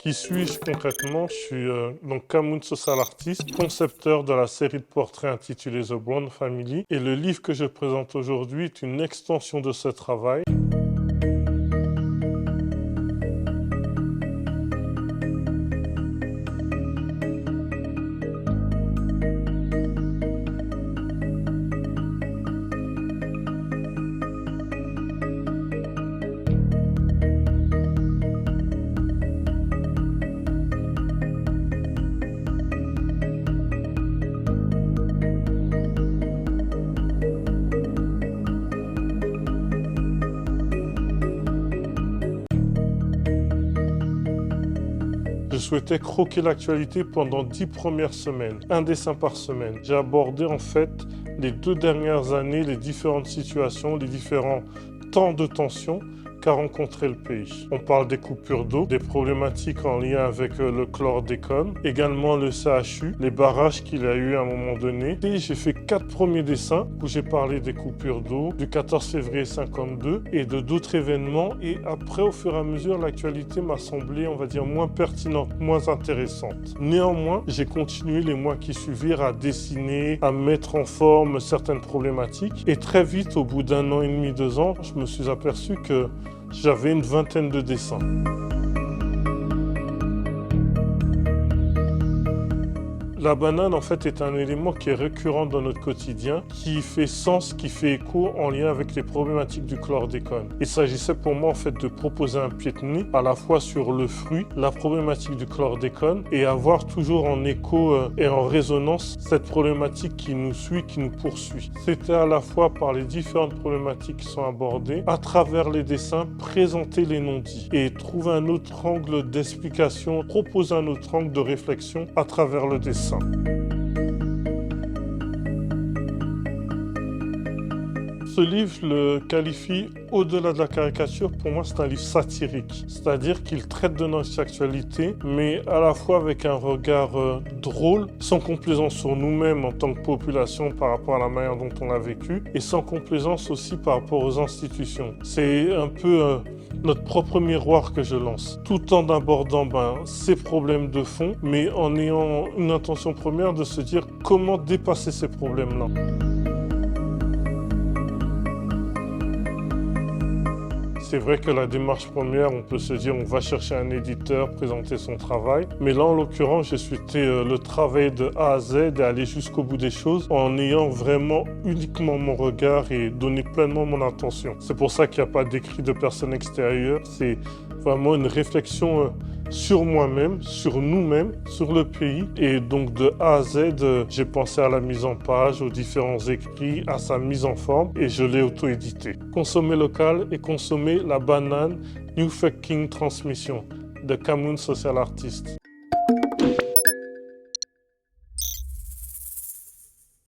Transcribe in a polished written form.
Qui suis-je concrètement? Je suis donc Camoun Social Artist, concepteur de la série de portraits intitulée The Brown Family. Et le livre que je présente aujourd'hui est une extension de ce travail. Je souhaitais croquer l'actualité pendant 10 premières semaines, un dessin par semaine. J'ai abordé en fait les 2 dernières années, les différentes situations, les différents temps de tension qu'a rencontré le pays. On parle des coupures d'eau, des problématiques en lien avec le chlordécone, également le CHU, les barrages qu'il a eu à un moment donné. Et j'ai fait 4 premiers dessins où j'ai parlé des coupures d'eau, du 14 février 52 et de d'autres événements. Et après, au fur et à mesure, l'actualité m'a semblé, on va dire, moins pertinente, moins intéressante. Néanmoins, j'ai continué les mois qui suivirent à dessiner, à mettre en forme certaines problématiques. Et très vite, au bout d'1 an et demi, 2 ans, je me suis aperçu que j'avais une vingtaine de dessins. La banane, en fait, est un élément qui est récurrent dans notre quotidien, qui fait sens, qui fait écho en lien avec les problématiques du chlordécone. Il s'agissait pour moi, en fait, de proposer un pied de nez à la fois sur le fruit, la problématique du chlordécone, et avoir toujours en écho et en résonance cette problématique qui nous suit, qui nous poursuit. C'était à la fois par les différentes problématiques qui sont abordées, à travers les dessins, présenter les non-dits et trouver un autre angle d'explication, proposer un autre angle de réflexion à travers le dessin. Ce livre, je le qualifie au-delà de la caricature, pour moi c'est un livre satirique. C'est-à-dire qu'il traite de notre actualité, mais à la fois avec un regard drôle, sans complaisance sur nous-mêmes en tant que population par rapport à la manière dont on l'a vécu, et sans complaisance aussi par rapport aux institutions. C'est un peu notre propre miroir que je lance, tout en abordant ces problèmes de fond, mais en ayant une intention première de se dire comment dépasser ces problèmes-là. C'est vrai que la démarche première, on peut se dire on va chercher un éditeur, présenter son travail. Mais là, en l'occurrence, j'ai souhaité le travail de A à Z et aller jusqu'au bout des choses en ayant vraiment uniquement mon regard et donner pleinement mon attention. C'est pour ça qu'il n'y a pas d'écrit de personne extérieure. C'est vraiment une réflexion sur moi-même, sur nous-mêmes, sur le pays. Et donc de A à Z, j'ai pensé à la mise en page, aux différents écrits, à sa mise en forme et je l'ai auto-édité. Consommer local et consommer la banane New Fucking Transmission de Camoun Social Artist.